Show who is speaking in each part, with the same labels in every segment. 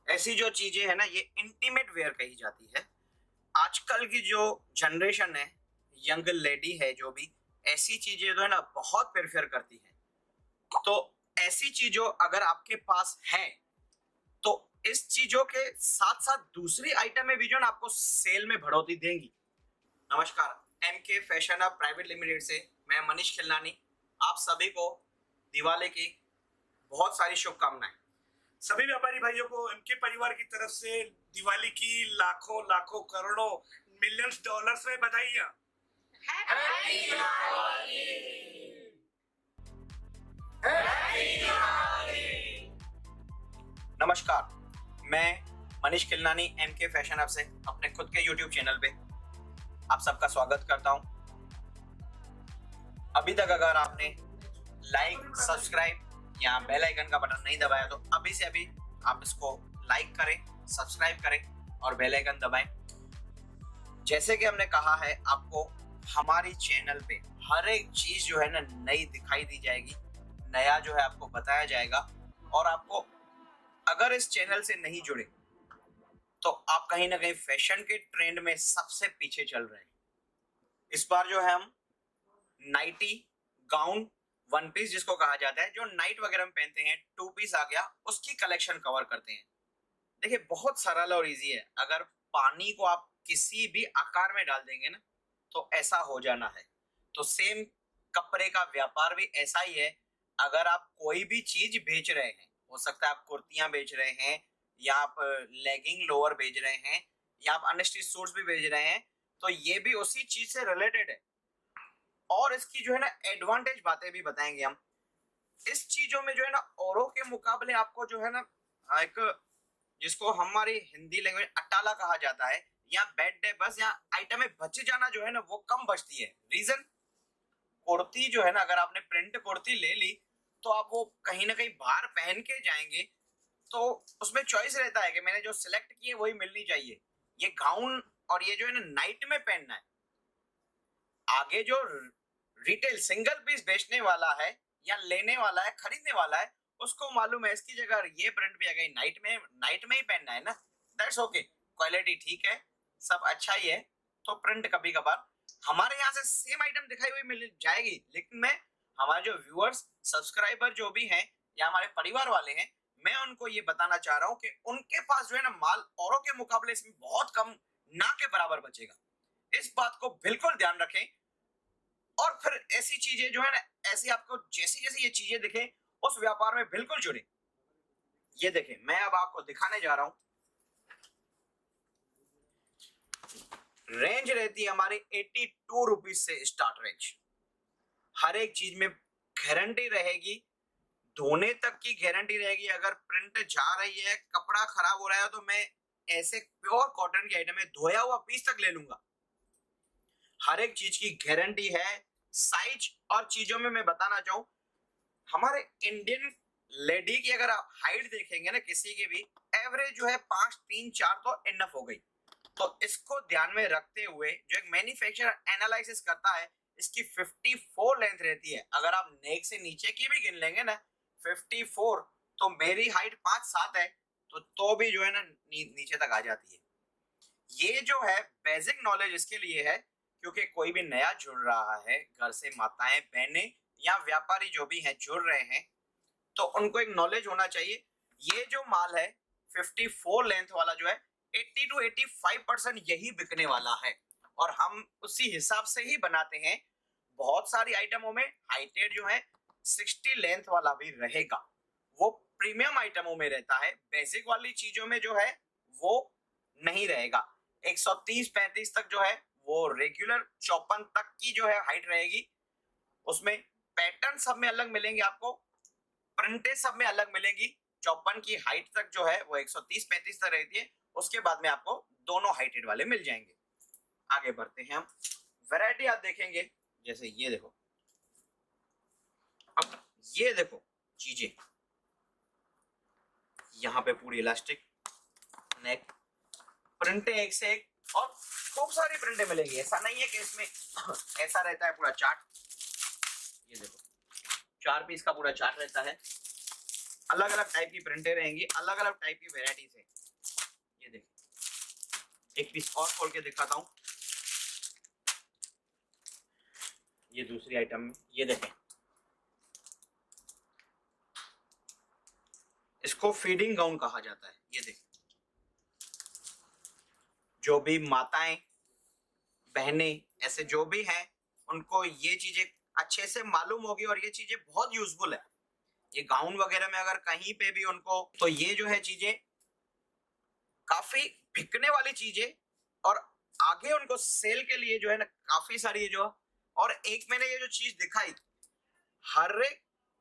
Speaker 1: ऐसी जो चीजें है ना, ये इंटीमेट वेयर कही जाती है। आजकल की जो जनरेशन है, यंग लेडी है, जो भी ऐसी चीजें जो है ना बहुत प्रेफर करती है। तो ऐसी चीजों अगर आपके पास है तो इस चीजों के साथ साथ दूसरी आइटम में भी जो है ना आपको सेल में बढ़ोतरी देंगी। नमस्कार, MK fashion hub private limited से मैं मनीष खिलनानी आप सभी को दिवाली की बहुत सारी शुभकामनाएं।
Speaker 2: सभी व्यापारी भाइयों को एमके परिवार की तरफ से दिवाली की लाखों लाखों करोड़ों मिलियंस डॉलर्स में बधाइयां।
Speaker 1: नमस्कार, मैं Manish Khilnani MK fashion hub से अपने खुद के यूट्यूब चैनल पे आप सबका स्वागत करता हूं। अभी तक अगर आपने लाइक, सब्सक्राइब या बेल आइकन का बटन नहीं दबाया तो अभी से अभी आप इसको लाइक करें, सब्सक्राइब करें और बेल आइकन दबाएं। जैसे कि हमने कहा है, आपको हमारी चैनल पे हर एक चीज जो है ना नई दिखाई दी जाएगी, नया जो है आपको बताया जाएगा। और आपको अगर इस चैनल से नहीं जुड़े तो आप कहीं ना कहीं फैशन के ट्रेंड में सबसे पीछे चल रहे हैं। इस बार जो है हम नाइटी, गाउन, वन पीस जिसको कहा जाता है, जो नाइट वगैरह में पहनते हैं, टू पीस आ गया, उसकी कलेक्शन कवर करते हैं। देखिए, बहुत सरल और इजी है। अगर पानी को आप किसी भी आकार में डाल देंगे ना तो ऐसा हो जाना है। तो सेम कपड़े का व्यापार भी ऐसा ही है। अगर आप कोई भी चीज बेच रहे हैं, हो सकता है आप कुर्तियां बेच रहे हैं या आप लेगिंग लोअर बेच रहे हैं या आप अनस्टिच सूट्स भी बेच रहे हैं, तो ये भी उसी चीज से रिलेटेड है। और इसकी जो है ना एडवांटेज बातें भी बताएंगे हम। इस चीजों में जो है ना औरों के मुकाबले आपको जो है ना एक, जिसको हमारी हिंदी लैंग्वेज अटाला कहा जाता है, या बैड डे बस या आइटम में बच जाना जो है ना वो कम बचती है। रीजन, कुर्ती जो है ना, अगर आपने प्रिंट कुर्ती ले ली तो आप वो कहीं ना कहीं बाहर पहन के जाएंगे तो उसमें चॉइस रहता है कि मैंने जो सिलेक्ट किए वही मिलनी चाहिए। ये गाउन और ये जो है ना नाइट में पहनना है। आगे जो रिटेल सिंगल पीस बेचने वाला है या लेने वाला है, खरीदने वाला है, उसको मालूम है इसकी जगह ये प्रिंट भी आ गई, नाइट में ही पहनना है ना, दैट्स ओके। क्वालिटी ठीक है, सब अच्छा ही है, तो प्रिंट कभी कभार हमारे यहाँ से सेम आइटम दिखाई हुई मिल जाएगी। लेकिन मैं, हमारे जो व्यूअर्स, सब्सक्राइबर जो भी हैं या हमारे परिवार वाले हैं, मैं उनको ये बताना चाह रहा हूँ कि उनके पास जो है ना माल औरों के मुकाबले इसमें बहुत कम, ना के बराबर बचेगा। इस बात को बिल्कुल ध्यान रखें। और फिर ऐसी चीजें जो है ना, ऐसी आपको जैसी जैसी ये चीजें दिखे उस व्यापार में बिल्कुल जुड़े। ये देखें, मैं अब आपको दिखाने जा रहा हूं। रेंज रहती है हमारी 82 रुपीज से स्टार्ट रेंज। हर एक चीज में गारंटी रहेगी, धोने तक की गारंटी रहेगी। अगर प्रिंट जा रही है, कपड़ा खराब हो रहा है, तो मैं ऐसे प्योर कॉटन के आइटम में धोया हुआ पीस तक ले लूंगा। हर एक चीज की गारंटी है। साइज और चीजों में मैं बताना चाहूं, हमारे इंडियन लेडी की अगर आप हाइट देखेंगे ना, किसी की भी एवरेज जो है 5, 3, 4 तो इनफ हो गई। तो इसको ध्यान में रखते हुए जो एक मैन्युफैक्चरर एनालिसिस करता है, इसकी 54 लेंथ रहती है। अगर आप नेक से नीचे की भी गिन लेंगे ना 54, तो मेरी हाइट 5, 7 है, तो भी जो है ना नीचे तक आ जाती है। ये जो है बेसिक नॉलेज इसके लिए है, क्योंकि कोई भी नया जुड़ रहा है, घर से माताएं, बहनें या व्यापारी जो भी हैं जुड़ रहे हैं, तो उनको एक नॉलेज होना चाहिए। ये जो माल है 54 लेंथ वाला जो है 80 to 85% यही बिकने वाला है, और हम उसी हिसाब से ही बनाते हैं। बहुत सारी आइटमों में हाइटेड जो है 60 लेंथ वाला भी रहेगा, वो प्रीमियम आइटमों में रहता है। बेसिक वाली चीजों में जो है वो नहीं रहेगा। 130-35 तक जो है वो रेगुलर 54 तक की जो है हाइट रहेगी। उसमें पैटर्न सब में अलग मिलेंगे आपको, प्रिंटें सब में अलग मिलेंगी। 54 की हाइट तक जो है वो 130-35 तक रहती है, उसके बाद में आपको दोनों हाइटेड वाले मिल जाएंगे। आगे बढ़ते हैं हम, वैरायटी आप देखेंगे, जैसे ये देखो, अब ये देखो चीजें, यहाँ पे पूरी इलास्टिक नेक, प्रिंटें एक से एक, और खूब सारी प्रिंटें मिलेंगी। ऐसा नहीं है कि इसमें ऐसा रहता है पूरा चार्ट। ये देखो 4 पीस का पूरा चार्ट रहता है, अलग अलग टाइप की प्रिंटें रहेंगी, अलग अलग टाइप की वेराइटीज है। ये देखिए, एक पीस और खोल के दिखाता हूं। ये दूसरी आइटम में ये देखें, इसको फीडिंग गाउन कहा जाता है। ये देखें, जो भी माताएं बहनें ऐसे जो भी हैं उनको ये चीजें अच्छे से मालूम होगी, और ये चीजें बहुत यूजफुल है। ये गाउन वगैरह में अगर कहीं पे भी उनको, तो ये जो है चीजें काफी बिकने वाली चीजें, और आगे उनको सेल के लिए जो है ना काफी सारी ये जो, और एक मैंने ये जो चीज दिखाई, हर एक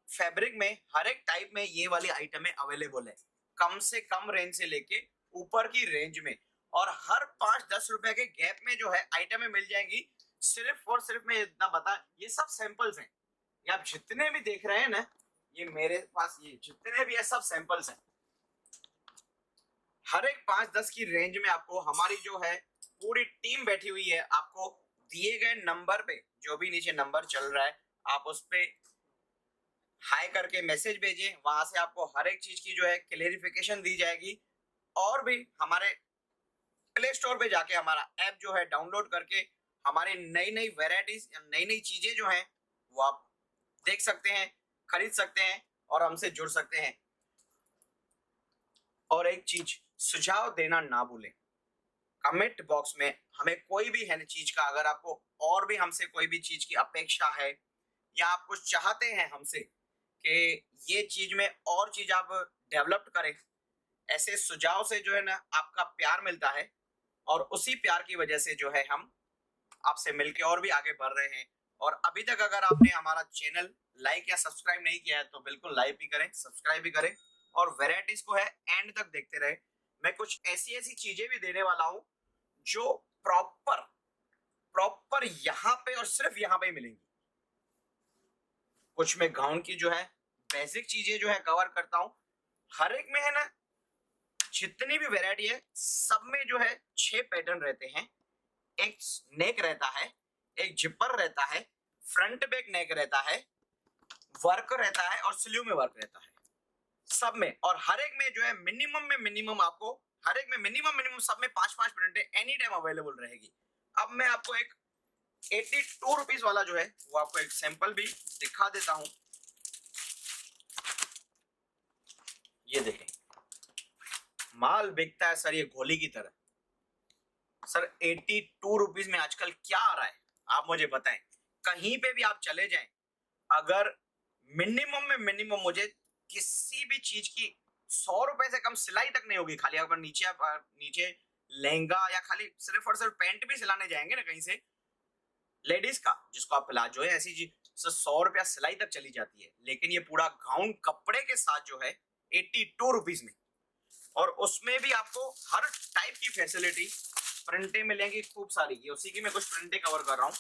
Speaker 1: फैब्रिक में हर एक टाइप में ये वाली आइटमें अवेलेबल है, कम से कम रेंज से लेके ऊपर की रेंज में, और हर 5-10 रुपए के गैप में जो है आइटमें मिल जाएंगी। सिर्फ और सिर्फ मैं इतना बता, ये सब सैंपल्स हैं, ये आप जितने भी देख रहे हैं ना, ये मेरे पास ये जितने भी है सब सैंपल्स हैं। हर एक 5-10 की रेंज में आपको हमारी जो है पूरी टीम बैठी हुई है। आपको दिए गए नंबर पे, जो भी नीचे नंबर चल रहा है, आप उस पे हाई करके मैसेज भेजें, वहां से आपको हर एक चीज की जो है क्लेरिफिकेशन दी जाएगी। और भी हमारे प्ले स्टोर पे जाके हमारा ऐप जो है डाउनलोड करके हमारी नई नई वेराइटीज, नई नई चीजें जो हैं वो आप देख सकते हैं, खरीद सकते हैं और हमसे जुड़ सकते हैं। और एक चीज, सुझाव देना ना भूलें, कमेंट बॉक्स में हमें कोई भी है चीज का, अगर आपको और भी हमसे कोई भी चीज की अपेक्षा है, या आप कुछ चाहते हैं हमसे कि ये चीज में और चीज आप डेवलप करें, ऐसे सुझाव से जो है ना आपका प्यार मिलता है, और उसी प्यार की वजह से जो है हम आपसे मिलके और भी आगे बढ़ रहे हैं। और अभी तक अगर आपने हमारा चैनल लाइक या सब्सक्राइब नहीं किया है तो बिल्कुल लाइक भी करें, सब्सक्राइब भी करें, और वेराइटीज को है एंड तक देखते रहे। मैं कुछ ऐसी ऐसी चीजें भी देने वाला हूं जो प्रॉपर प्रॉपर यहाँ पे और सिर्फ यहाँ पे ही मिलेंगी। कुछ में गाउन की जो है बेसिक चीजें जो है कवर करता हूं, हर एक में है ना जितनी भी वैरायटी है सब में जो है 6 पैटर्न रहते हैं। एक नेक रहता है, एक जिपर रहता है, फ्रंट बैक नेक रहता है, वर्क रहता है और स्लीव में वर्क रहता है सब में। और हर एक में जो है मिनिमम आपको हर एक में मिनिमम सब में 5-5 प्रिंटें एनी टाइम अवेलेबल रहेगी। अब मैं आपको एक 82 रुपीज वाला जो है वो आपको एक सैंपल भी दिखा देता हूं। ये देखें, माल बिकता है सर ये गोली की तरह। सर 82 रुपीज में आजकल क्या आ रहा है आप मुझे बताएं। कहीं पे भी आप चले जाएं, अगर मिनिमम मुझे किसी भी चीज की 100 रुपए से कम सिलाई तक नहीं होगी। खाली अगर नीचे लहंगा या खाली सिर्फ और सिर्फ पैंट भी सिलाने जाएंगे ना कहीं से, लेडीज का जिसको आप प्लाजो है ऐसी चीज, 100 रुपया सिलाई तक चली जाती है। लेकिन ये पूरा गाउन कपड़े के साथ जो है 82 रुपीज में, और उसमें भी आपको हर टाइप की फैसिलिटी, प्रिंटें मिलेंगी खूब सारी। ये उसी की मैं कुछ प्रिंटें कवर कर रहा हूँ,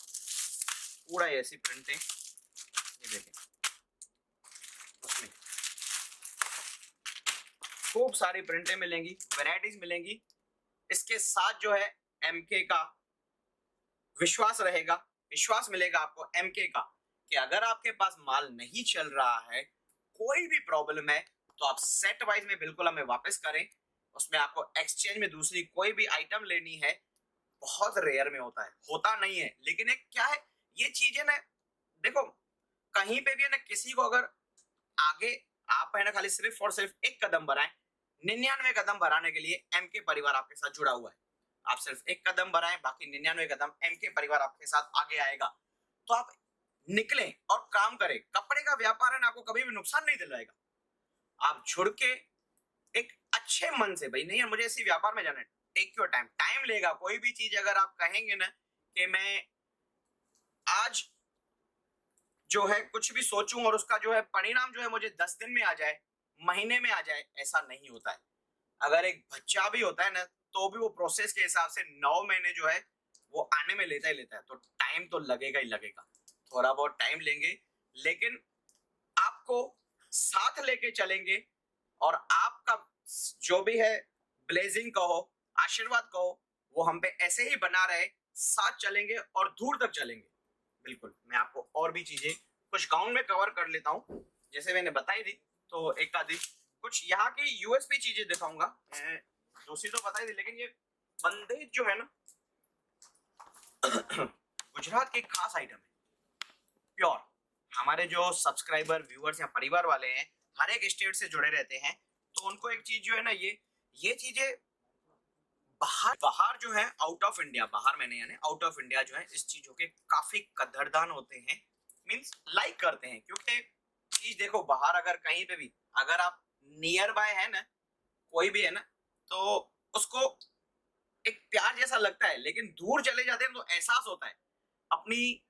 Speaker 1: पूरा ऐसी प्रिंटें, ये देखें, उसमें खूब सारी प्रिंटें मिलेंगी, वैरायटीज मिलेंगी। इसके साथ जो है एमके का विश्वास रहेगा, विश्वास मिलेगा आपको एमके का, कि अगर आपके पास माल नहीं चल रहा है, कोई भी प्रॉब्लम है, तो आप सेट वाइज में बिल्कुल हमें वापस करें। उसमें आपको एक्सचेंज में दूसरी कोई भी आइटम लेनी है, बहुत रेयर में होता है, होता नहीं है। लेकिन एक क्या है, ये चीजें ना देखो, कहीं पे भी है ना किसी को अगर आगे आप है ना खाली सिर्फ और सिर्फ एक कदम बढ़ाएं, 99 कदम बढ़ाने के लिए एमके परिवार आपके साथ जुड़ा हुआ है। आप सिर्फ एक कदम बढ़ाएं, बाकी 99 कदम एमके परिवार आपके साथ आगे आएगा। तो आप निकलें और काम करें। कपड़े का व्यापार है ना, आपको कभी भी नुकसान नहीं दिलाएगा। आप जुड़ के एक अच्छे मन से, भाई नहीं मुझे इसी व्यापार में जाना है, टेक योर टाइम, टाइम लेगा। कोई भी चीज अगर आप कहेंगे ना कि मैं आज जो है कुछ भी सोचूं और उसका जो है परिणाम जो है मुझे 10 दिन में आ जाए, महीने में आ जाए, ऐसा नहीं होता है। अगर एक बच्चा भी होता है ना, तो भी वो प्रोसेस के हिसाब से 9 महीने जो है वो आने में लेता ही लेता है। तो टाइम तो लगेगा ही लगेगा, थोड़ा बहुत टाइम लेंगे, लेकिन आपको साथ लेके चलेंगे और आपका जो भी है ब्लेसिंग कहो, आशीर्वाद कहो, वो हम पे ऐसे ही बना रहे, साथ चलेंगे और दूर तक चलेंगे। बिल्कुल, मैं आपको और भी चीजें कुछ गाउन में कवर कर लेता हूँ, जैसे मैंने बताई थी। तो एक आधी कुछ यहाँ की यूएसपी चीजें दिखाऊंगा। दूसरी तो बताई थी, लेकिन ये बंदेज जो है ना गुजरात की खास आइटम है, प्योर। हमारे जो सब्सक्राइबर, व्यूअर्स या परिवार वाले हैं, हर एक स्टेट से जुड़े रहते हैं, तो उनको एक चीज जो है ना, ये चीजें बाहर बाहर जो है आउट ऑफ इंडिया, बाहर मैंने यानी आउट ऑफ इंडिया जो है इस चीजों के काफी कदरदान होते हैं, मींस लाइक करते हैं। क्योंकि चीज देखो, बाहर अगर कहीं पे भी अगर आप नियर बाय है ना, कोई भी है ना, तो उसको एक प्यार जैसा लगता है, लेकिन दूर चले जाते हैं तो एहसास होता है अपनी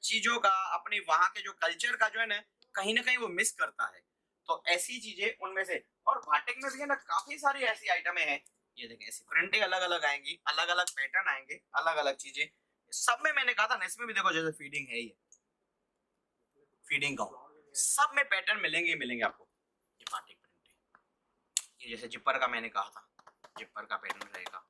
Speaker 1: चीजों का, अपने वहां के जो कल्चर का जो है ना कहीं वो मिस करता है। तो ऐसी चीजें उनमें से। और भाटेक में भी है ना काफी सारी ऐसी आइटमें हैं। ये देखें, ऐसी प्रिंटें अलग अलग आएंगी, अलग अलग पैटर्न आएंगे, अलग अलग चीजें सब में। मैंने कहा था ना, इसमें भी देखो जैसे फीडिंग है, ये फीडिंग का सब में पैटर्न मिलेंगे मिलेंगे आपको। ये भाटेक प्रिंट है, ये जैसे जिपर का मैंने कहा था, जिपर का पैटर्न रहेगा।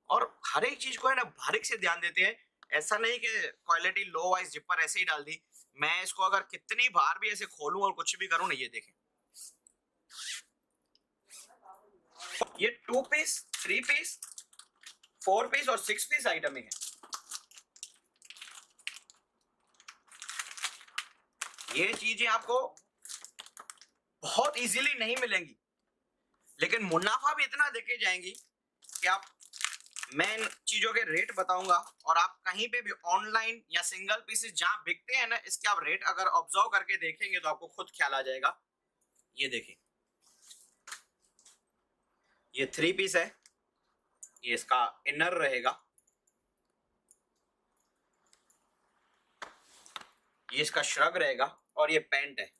Speaker 1: और हर एक चीज को है ना बारीक से ध्यान देते हैं। ऐसा नहीं कि क्वालिटी लो वाइज जिपर ऐसे ही डाल दी। मैं इसको अगर कितनी बार भी ऐसे खोलूं और कुछ भी करूं ना, ये देखें, ये 2 पीस, 3 पीस, 4 पीस और 6 पीस आइटम है। ये चीजें आपको बहुत इजीली नहीं मिलेंगी, लेकिन मुनाफा भी इतना देके जाएंगी कि आप, मैं इन चीजों के रेट बताऊंगा और आप कहीं पे भी ऑनलाइन या सिंगल पीसेस जहां बिकते हैं ना, इसके आप रेट अगर ऑब्जर्व करके देखेंगे तो आपको खुद ख्याल आ जाएगा। ये देखिए, ये 3 पीस है, ये इसका इनर रहेगा, ये इसका श्रग रहेगा और ये पैंट है।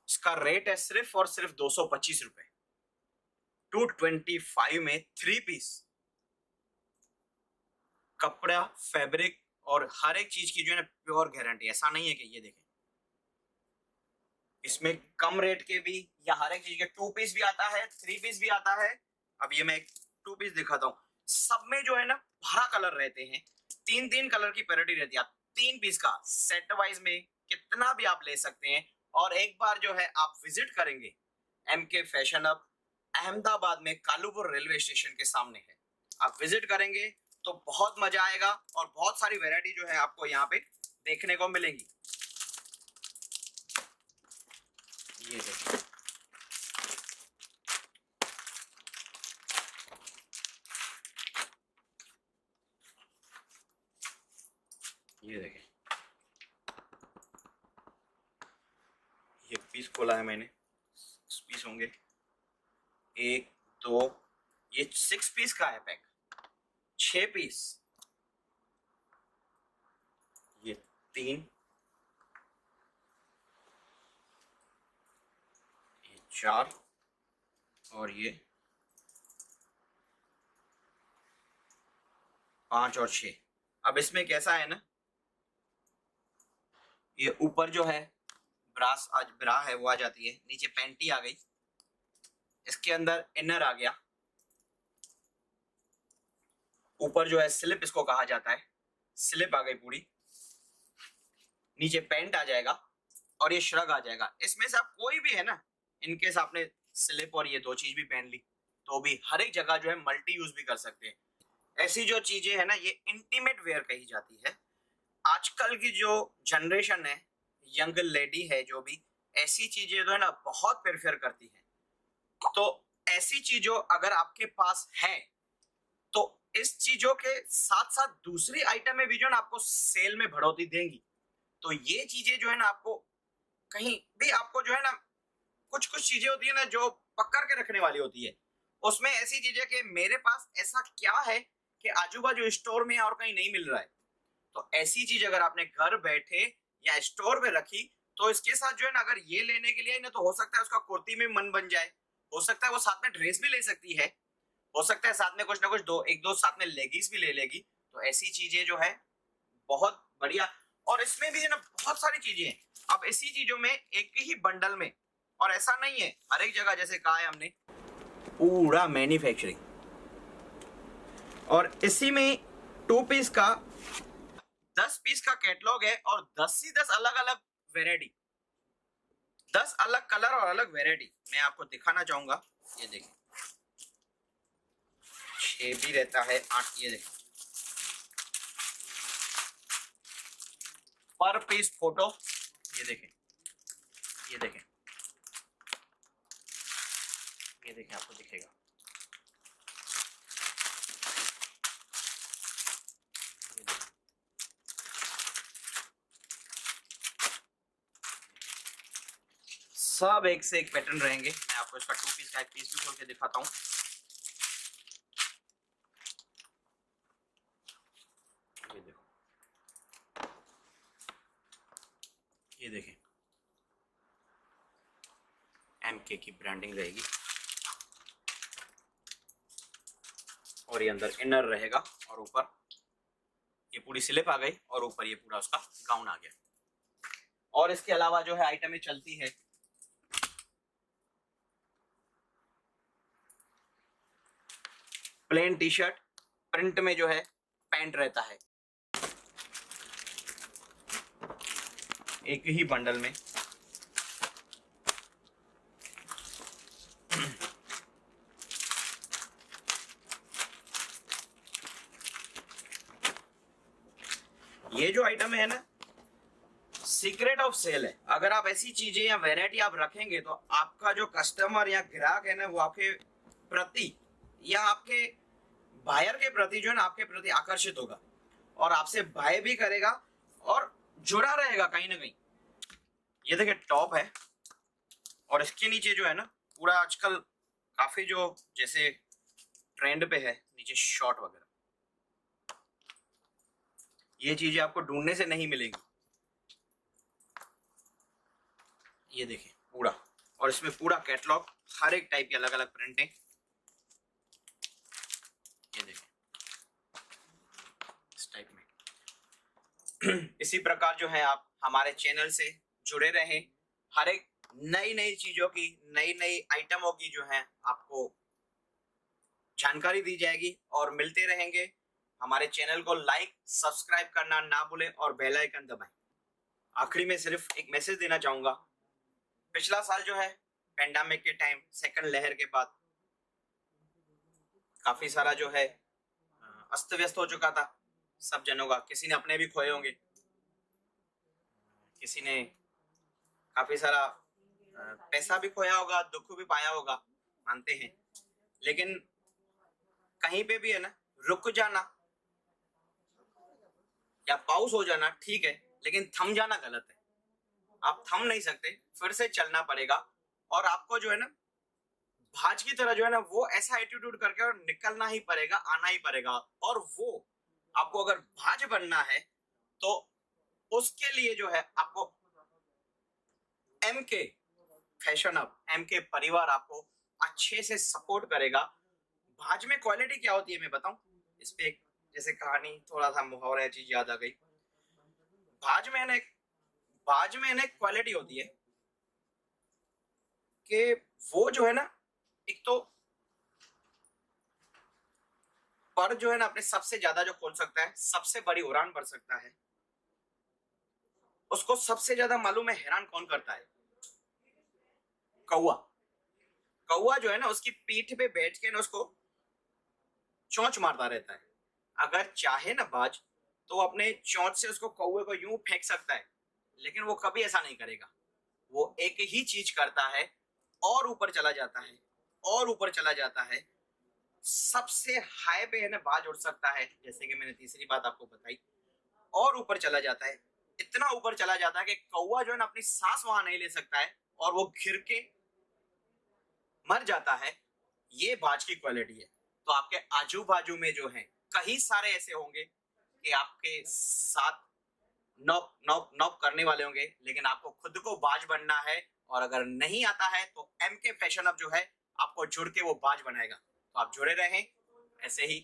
Speaker 1: इसका रेट है सिर्फ और सिर्फ 225 रुपए। 225 में 3 पीस, कपड़ा, फैब्रिक और हर एक चीज की जो है ना प्योर गारंटी। ऐसा नहीं है कि ये देखें, इसमें कम रेट के भी या हर एक चीज के 2 पीस भी आता है, 3 पीस भी आता है। अब ये मैं 2 पीस दिखाता हूँ। सब में जो है ना भरा कलर रहते हैं, 3 कलर की पैरिटी रहती है। आप 3 पीस का सेट वाइज में कितना भी आप ले सकते हैं। और एक बार जो है आप विजिट करेंगे एमके फैशन हब, अहमदाबाद में कालूपुर रेलवे स्टेशन के सामने है। आप विजिट करेंगे तो बहुत मजा आएगा और बहुत सारी वैरायटी जो है आपको यहाँ पे देखने को मिलेंगी। ये देखिए, ये देखें, ये पीस खोला है मैंने, 6 पीस होंगे, 1 2, ये 6 पीस का है पैक, 6 पीस, ये 3, ये 4 और ये 5 और 6। अब इसमें कैसा है ना, ये ऊपर जो है ब्रास, आज ब्रा है वो आ जाती है, नीचे पैंटी आ गई, इसके अंदर इनर आ गया, ऊपर जो है स्लिप इसको कहा जाता है, स्लिप आ गई पूरी, नीचे पैंट आ जाएगा और ये श्रग आ जाएगा। इसमें से आप कोई भी है ना, इनकेस आपने स्लिप और ये 2 चीज भी पहन ली तो भी हर एक जगह जो है मल्टी यूज भी कर सकते हैं। ऐसी जो चीजें है ना, ये इंटीमेट वेयर कही जाती है। आजकल की जो जनरेशन है, यंग लेडी है जो भी, ऐसी चीजें जो है ना बहुत प्रेफर करती है। तो ऐसी चीजों अगर आपके पास है तो इस चीजों के साथ साथ दूसरी आइटम में भी जो है ना आपको सेल में बढ़ोतरी देंगी। तो ये चीजें जो है ना आपको कहीं भी आपको जो है ना कुछ कुछ चीजें होती है ना जो पकड़ के रखने वाली होती है। उसमें ऐसी चीजें कि मेरे पास ऐसा क्या है कि आजू बाजू स्टोर में और कहीं नहीं मिल रहा है। तो ऐसी चीज अगर आपने घर बैठे या स्टोर में रखी तो इसके साथ जो है ना अगर ये लेने के लिए ना तो हो सकता है उसका कुर्ती में मन बन जाए, हो सकता है वो साथ में ड्रेस भी ले सकती है, हो सकता है साथ में कुछ ना कुछ एक दो साथ में लेगिंग्स भी ले लेगी। तो ऐसी चीजें जो है बहुत बढ़िया। और इसमें भी है ना बहुत सारी चीजें हैं। अब इसी चीजों में एक ही बंडल में, और ऐसा नहीं है हर एक जगह जैसे कहा है हमने पूरा मैन्युफैक्चरिंग, और इसी में 2 पीस का 10 पीस का कैटलॉग है और 10 ही 10 अलग अलग वेराइटी, 10 अलग कलर और अलग वेराइटी मैं आपको दिखाना चाहूंगा। ये देखिए 6 भी रहता है 8, ये देखिए पर पीस फोटो, ये देखें ये देखें ये देखें आपको दिखेगा। सब एक से एक पैटर्न रहेंगे। मैं आपको इसका 2 पीस का एक पीस भी खोल के दिखाता हूँ। ये देखो, ये देखें MK की ब्रांडिंग रहेगी और ये अंदर इनर रहेगा और ऊपर ये पूरी स्लिप आ गई और ऊपर ये पूरा उसका गाउन आ गया। और इसके अलावा जो है आइटमें चलती है प्लेन टी शर्ट, प्रिंट में जो है पैंट रहता है एक ही बंडल में। ये जो आइटम है ना सीक्रेट ऑफ सेल है। अगर आप ऐसी चीजें या वैरायटी आप रखेंगे तो आपका जो कस्टमर या ग्राहक है ना वो आपके प्रति या आपके बायर के प्रति जो है ना आपके प्रति आकर्षित होगा और आपसे बाय भी करेगा और जुड़ा रहेगा कहीं ना कहीं। ये देखिए टॉप है और इसके नीचे जो है ना पूरा आजकल काफी जो जैसे ट्रेंड पे है नीचे शॉर्ट वगैरह, ये चीजें आपको ढूंढने से नहीं मिलेंगी। ये देखिए पूरा, और इसमें पूरा कैटलॉग हर एक टाइप की अलग अलग प्रिंटें। ये देखिए इस टाइप में। इसी प्रकार जो है आप हमारे चैनल से जुड़े रहें। हर एक नई नई चीजों की नई नई आइटमों की जो है आपको जानकारी दी जाएगी और मिलते रहेंगे। हमारे चैनल को लाइक सब्सक्राइब करना ना भूलें और बेल आइकन दबाएं। आखिरी में सिर्फ एक मैसेज देना चाहूंगा। पिछला साल जो है पेंडेमिक के टाइम सेकंड लहर के बाद काफी सारा जो है अस्त व्यस्त हो चुका था सब जनों का। किसी ने अपने भी खोए होंगे, किसी ने काफी सारा पैसा भी खोया होगा, दुख भी पाया होगा, मानते हैं। लेकिन कहीं पे भी है ना रुक जाना या पाउस हो जाना ठीक है, लेकिन थम जाना गलत है। आप थम नहीं सकते, फिर से चलना पड़ेगा और आपको जो है ना भाज की तरह जो है ना वो ऐसा एटीट्यूड करके और निकलना ही पड़ेगा, आना ही पड़ेगा। और वो आपको अगर भाज बनना है तो उसके लिए जो है आपको MK फैशन हब, MK परिवार आपको अच्छे से सपोर्ट करेगा। भाज में क्वालिटी क्या होती है मैं बताऊं, इस पे एक जैसे कहानी थोड़ा सा मुहावरा चीज याद आ गई। भाज में ना भाज में ना क्वालिटी होती है कि वो जो है ना एक तो पर जो है ना अपने सबसे ज्यादा जो खोल सकता है, सबसे बड़ी उड़ान भर सकता है, उसको सबसे ज्यादा मालूम है हैरान कौन करता है? कौवा। कौवा जो है ना उसकी पीठ पे बैठ के ना उसको चोंच मारता रहता है। अगर चाहे ना बाज तो अपने चोंच से उसको कौवे को यूं फेंक सकता है, लेकिन वो कभी ऐसा नहीं करेगा। वो एक ही चीज करता है और ऊपर चला जाता है और ऊपर चला जाता है। सबसे हाई पे है ना बाज उड़ सकता है, जैसे कि मैंने तीसरी बात आपको बताई, और ऊपर चला जाता है। इतना ऊपर चला जाता है कि कौवा जो है ना अपनी सांस वहां नहीं ले सकता है और वो घिर के मर जाता है। ये बाज की क्वालिटी है। तो आपके आजू बाजू में जो है कई सारे ऐसे होंगे कि आपके साथ नॉक नॉक नॉक करने वाले होंगे, लेकिन आपको खुद को बाज बनना है। और अगर नहीं आता है तो एम के फैशन अब जो है आपको जुड़ के वो बाज बनाएगा। तो आप जुड़े रहें ऐसे ही।